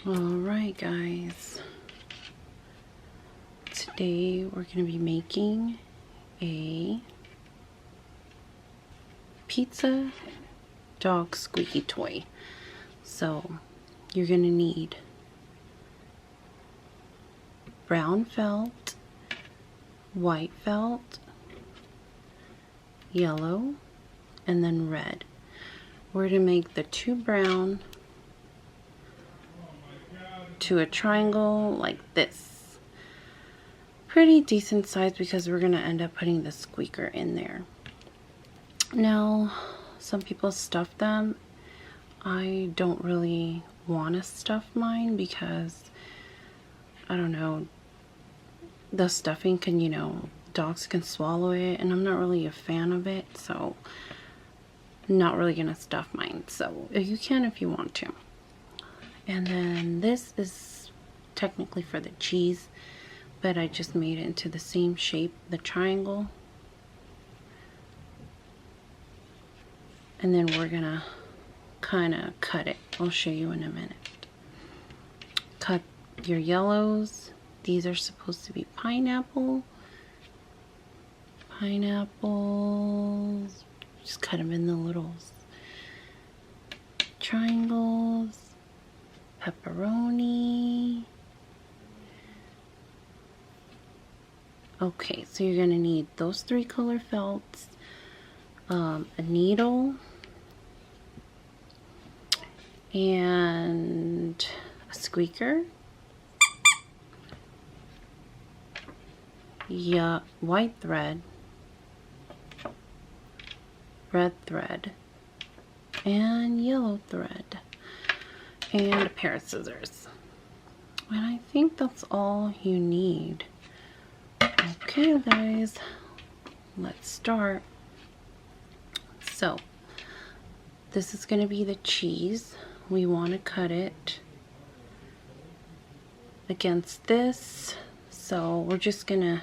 Alright guys, today we're going to be making a pizza dog squeaky toy. So you're going to need brown felt, white felt, yellow, and then red. We're going to make the two brown to a triangle like this. Pretty decent size because we're going to end up putting the squeaker in there. Now, some people stuff them. I don't really want to stuff mine because, I don't know, the stuffing can, you know, dogs can swallow it, and I'm not really a fan of it, so I'm not really going to stuff mine. So you can if you want to. And then this is technically for the cheese, but I just made it into the same shape, the triangle. And then we're gonna kind of cut it. I'll show you in a minute. Cut your yellows. These are supposed to be pineapple. Pineapples. Just cut them in the little triangles. Pepperoni. Okay, so you're going to need those three color felts, a needle, and a squeaker. Yeah, white thread, red thread, and yellow thread. And a pair of scissors. And I think that's all you need. Okay guys, let's start. So this is going to be the cheese. We want to cut it against this, so we're just going to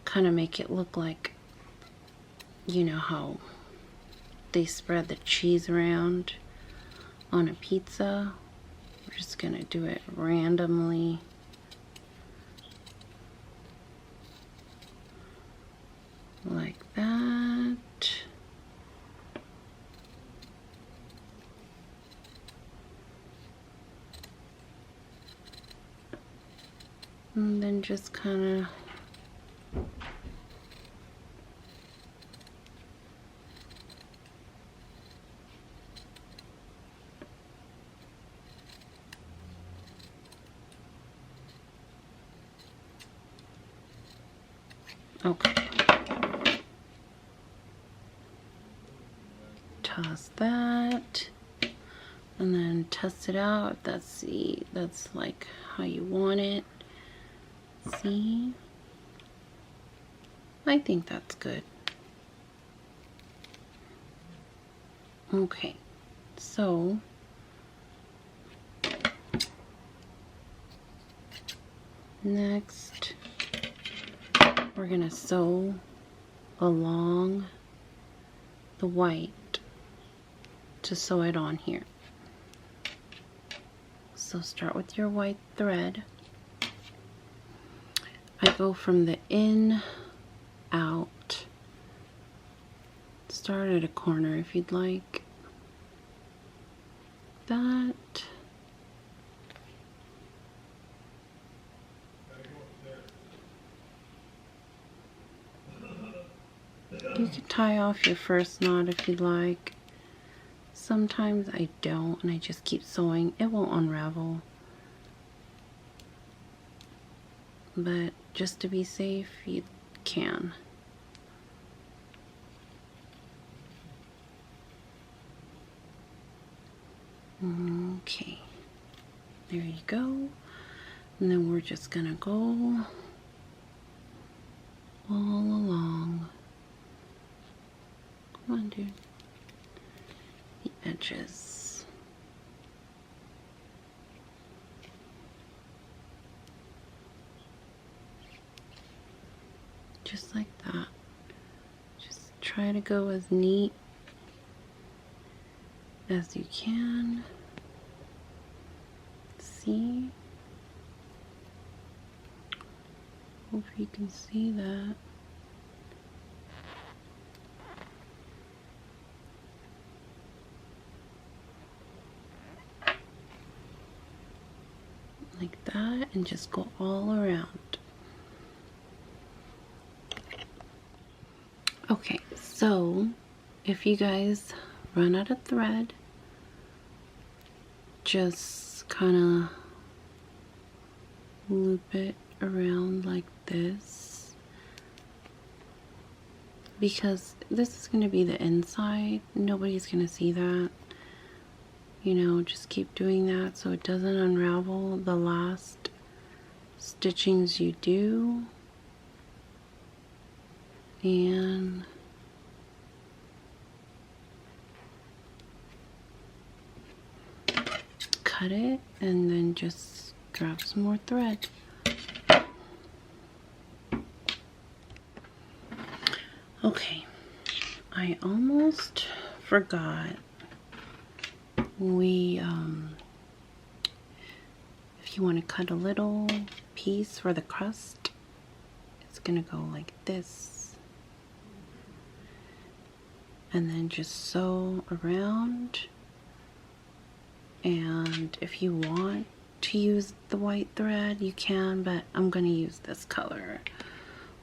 kind of make it look like, you know how they spread the cheese around on a pizza. We're just gonna do it randomly. Like that. And then just kind of okay. Toss that, and then test it out. That's like how you want it. See? I think that's good. Okay, so next we're gonna sew along the white to sew it on here. So start with your white thread. I go from the in out. Start at a corner if you'd like. That. You can tie off your first knot if you'd like. Sometimes I don't, and I just keep sewing. It won't unravel. But just to be safe, you can. Okay. There you go. And then we're just gonna go all along. Come on, dude. The edges. Just like that. Just try to go as neat as you can. see? Hope you can see that. Like that, and just go all around. Okay, so if you guys run out of thread, just kind of loop it around like this, because this is going to be the inside. Nobody's going to see that. You know, just keep doing that so it doesn't unravel the last stitchings you do. And cut it, and then just grab some more thread. Okay, I almost forgot. If you want to cut a little piece for the crust, it's gonna go like this, and then just sew around. And if you want to use the white thread, you can, but I'm gonna use this color.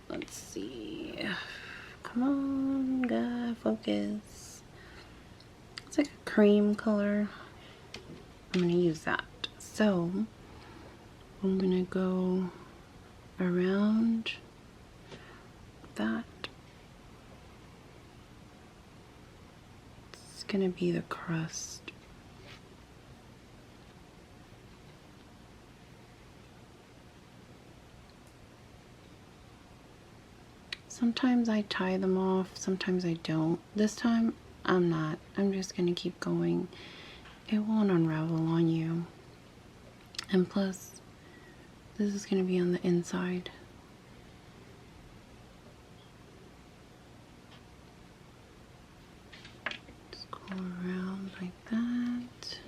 Let's see, come on guy, focus. It's like a cream color. I'm gonna use that. So I'm gonna go around that. It's gonna be the crust. Sometimes I tie them off, sometimes I don't. This time I'm not. I'm just gonna keep going. It won't unravel on you. And plus, this is gonna be on the inside. Just go around like that.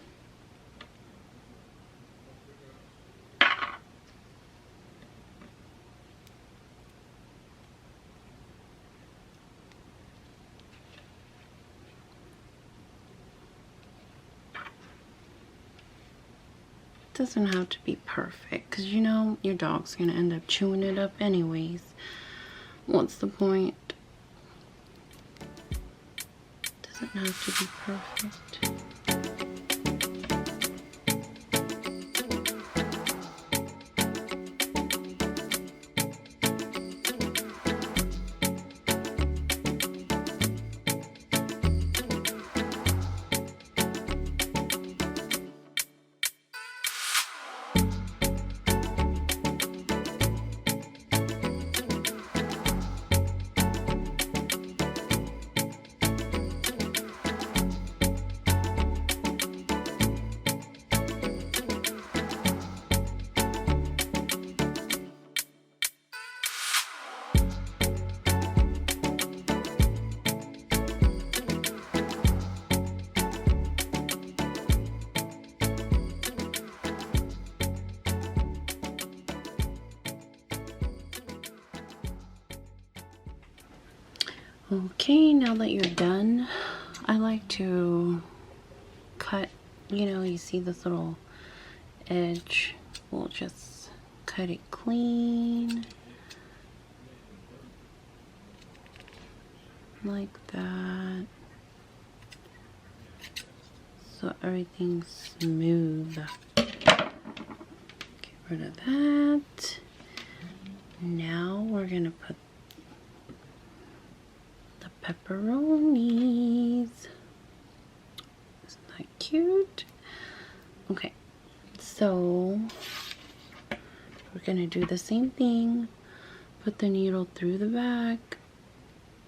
Doesn't have to be perfect, because you know your dog's gonna end up chewing it up anyways. What's the point? Doesn't have to be perfect. Okay, now that you're done, I like to cut, you know, you see this little edge, we'll just cut it clean, like that, so everything's smooth. Get rid of that. Now we're gonna put pepperonis. Isn't that cute? Okay, so we're gonna do the same thing. Put the needle through the back.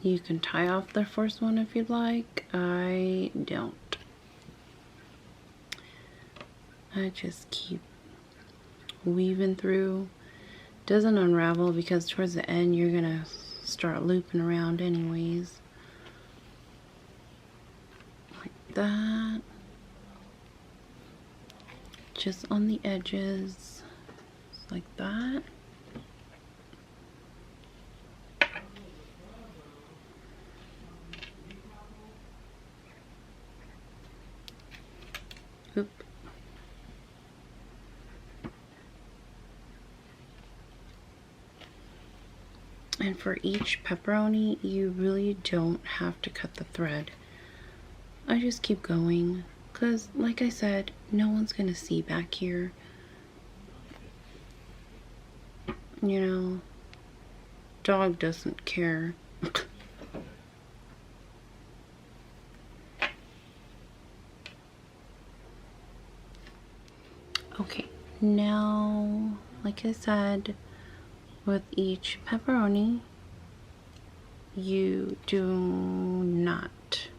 You can tie off the first one if you'd like. I don't. I just keep weaving through. Doesn't unravel because towards the end you're gonna start looping around anyways. That, just on the edges, like that. Oop. And for each pepperoni, you really don't have to cut the thread. I just keep going, because like I said, no one's gonna see back here. You know, dog doesn't care. Okay, now, like I said, with each pepperoni, you do not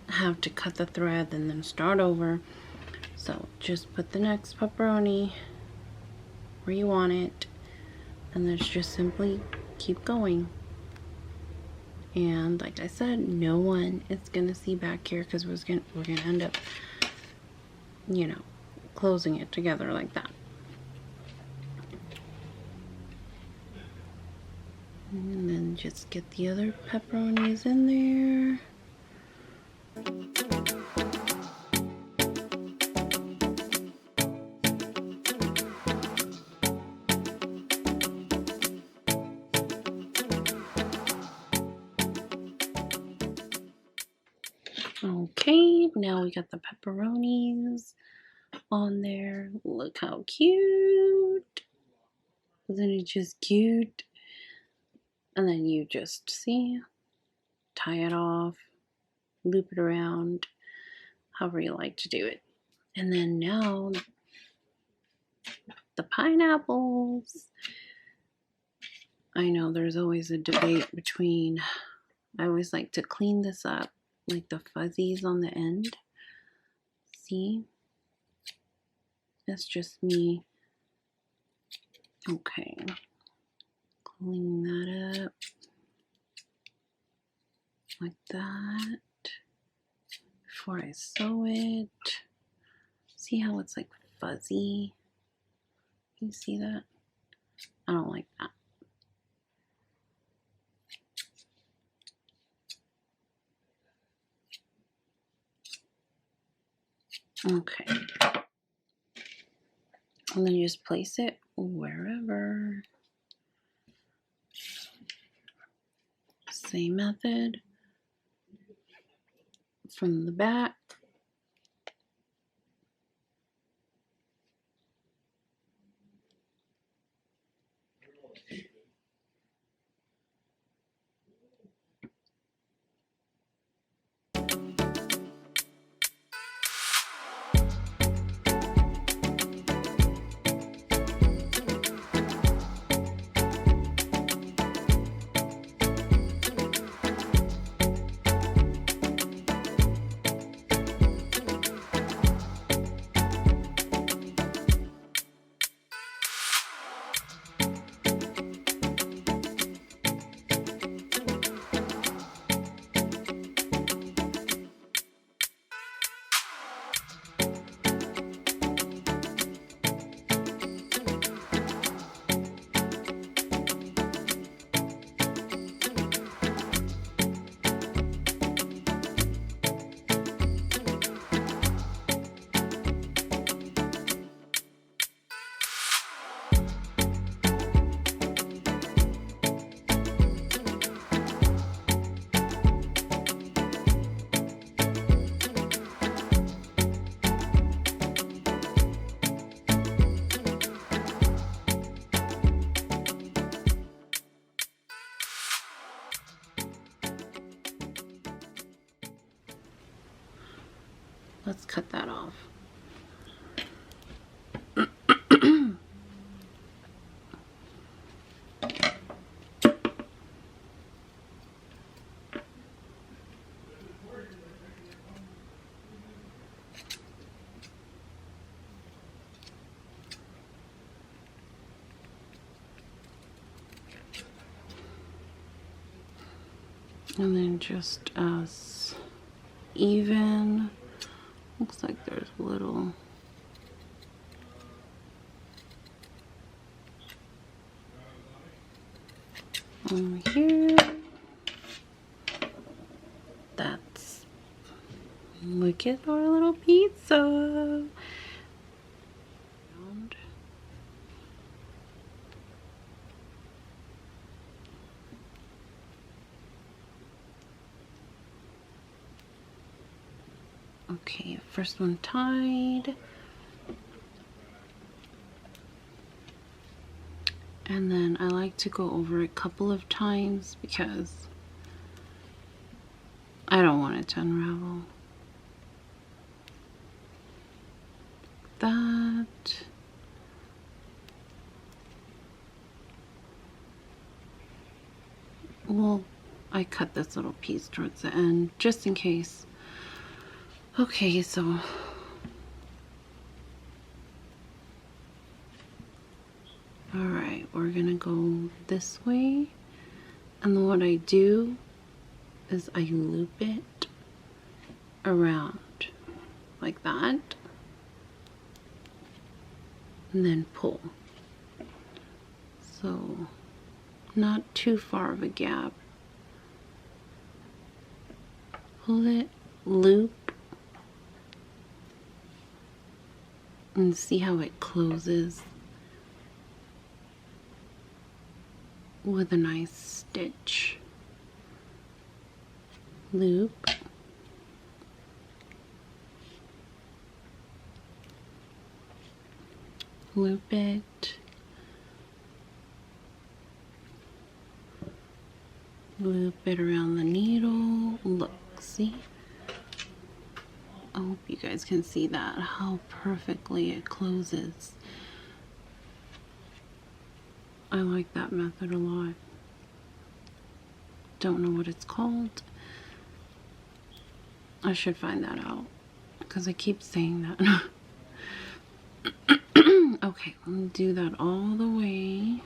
have to cut the thread and then start over. So just put the next pepperoni where you want it, and then just simply keep going. And like I said, no one is gonna see back here, because we're gonna end up, you know, closing it together like that. And then just get the other pepperonis in there. Okay, now we got the pepperonis on there. Look how cute. Isn't it just cute? And then you just see, tie it off, loop it around, however you like to do it. And then now the pineapples. I know there's always a debate between, I always like to clean this up, like the fuzzies on the end. See? That's just me. Okay. Clean that up. Like that. Before I sew it. See how it's like fuzzy? Can you see that? I don't like that. Okay. And then you just place it wherever. Same method. From the back. Let's cut that off. And then just as even Looks like there's a little over here. That's, look at our little pizza. Okay, first one tied. And then I like to go over it a couple of times because I don't want it to unravel. That. Well, I cut this little piece towards the end just in case. Okay, so alright, we're gonna go this way, and then what I do is I loop it around like that and then pull. So not too far of a gap. Pull it, loop, and see how it closes with a nice stitch. Loop, loop it, loop it around the needle. Look, see? I hope you guys can see that, how perfectly it closes. I like that method a lot. Don't know what it's called. I should find that out because I keep saying that. Okay, let me do that all the way.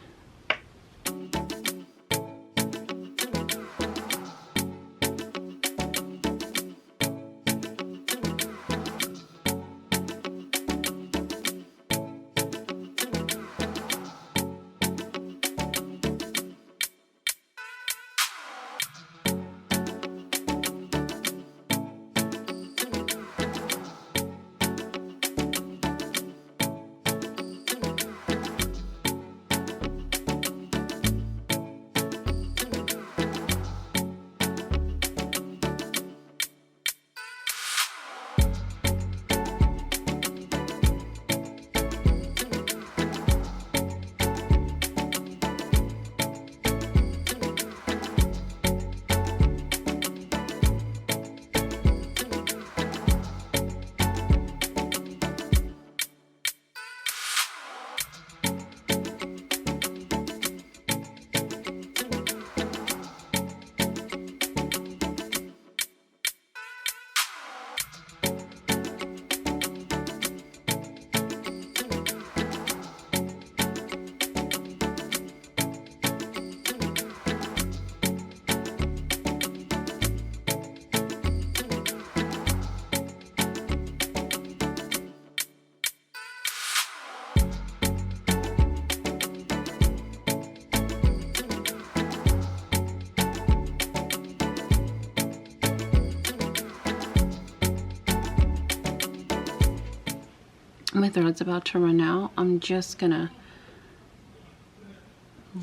My thread's about to run out. I'm just gonna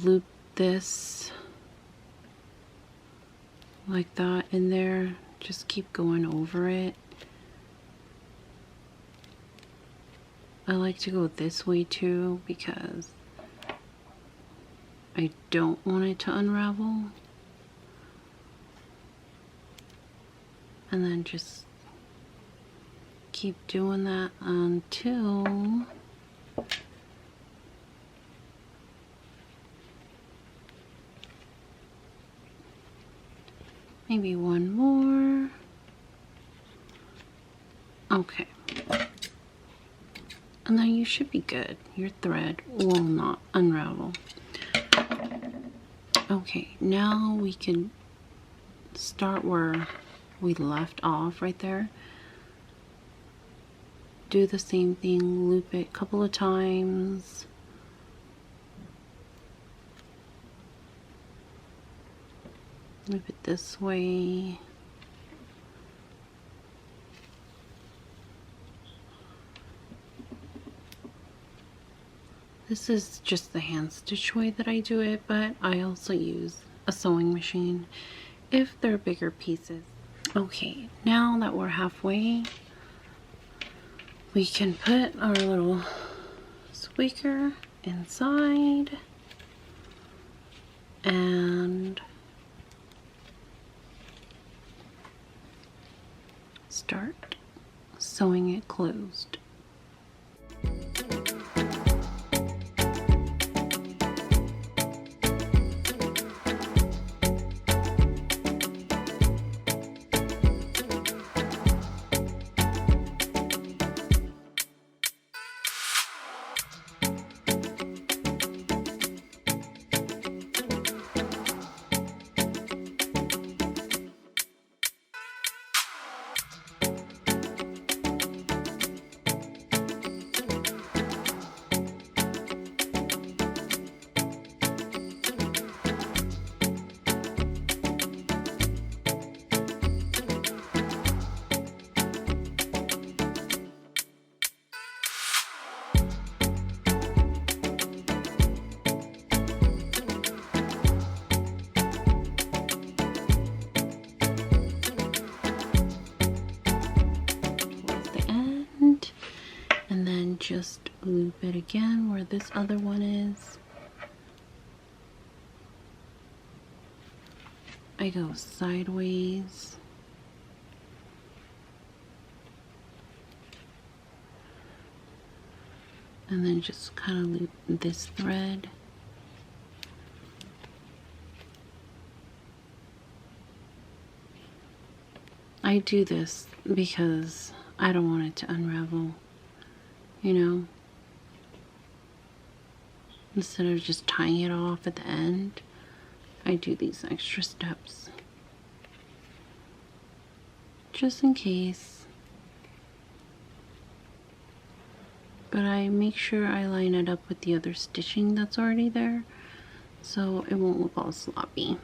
loop this like that in there. Just keep going over it. I like to go this way too because I don't want it to unravel. And then just keep doing that until maybe one more. Okay. And then you should be good. Your thread will not unravel. Okay, now we can start where we left off right there. do the same thing, loop it a couple of times. Loop it this way. This is just the hand stitch way that I do it, but I also use a sewing machine if they're bigger pieces. Okay, now that we're halfway, we can put our little squeaker inside and start sewing it closed. And then just loop it again where this other one is. I go sideways. And then just kind of loop this thread. I do this because I don't want it to unravel, you know, instead of just tying it off at the end. I do these extra steps just in case, but I make sure I line it up with the other stitching that's already there so it won't look all sloppy.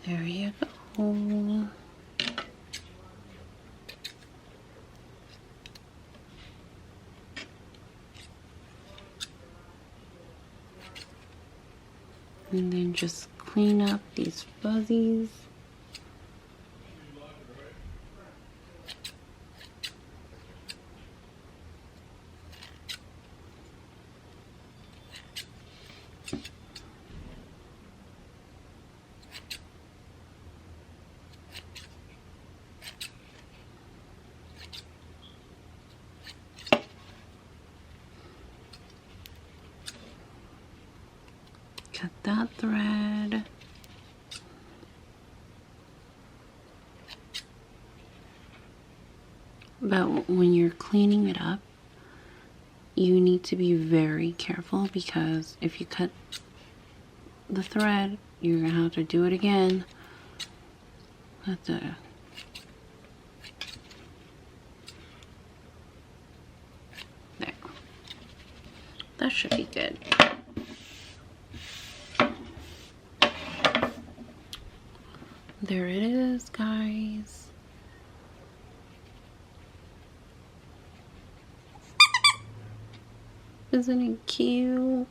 There you go. And then just clean up these fuzzies. Cut that thread. But when you're cleaning it up, you need to be very careful because if you cut the thread, you're gonna have to do it again. That's a there. That should be good. There it is, guys. Isn't it cute?